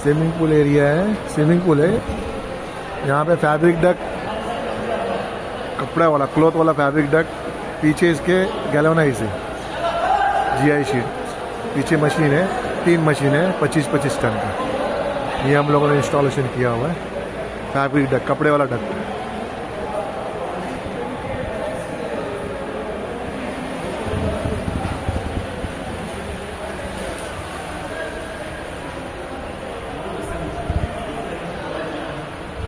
Swimming pool area है, swimming pool है यहाँ पे। फैब्रिक डक, कपड़ा वाला, क्लॉथ वाला फैब्रिक डक। पीछे इसके गैल्वेनाइज है, GI शीट। पीछे मशीन है, 3 मशीन है 25-25 टन का। ये हम लोगों ने इंस्टॉलेशन किया हुआ है, फैब्रिक डक, कपड़े वाला डक।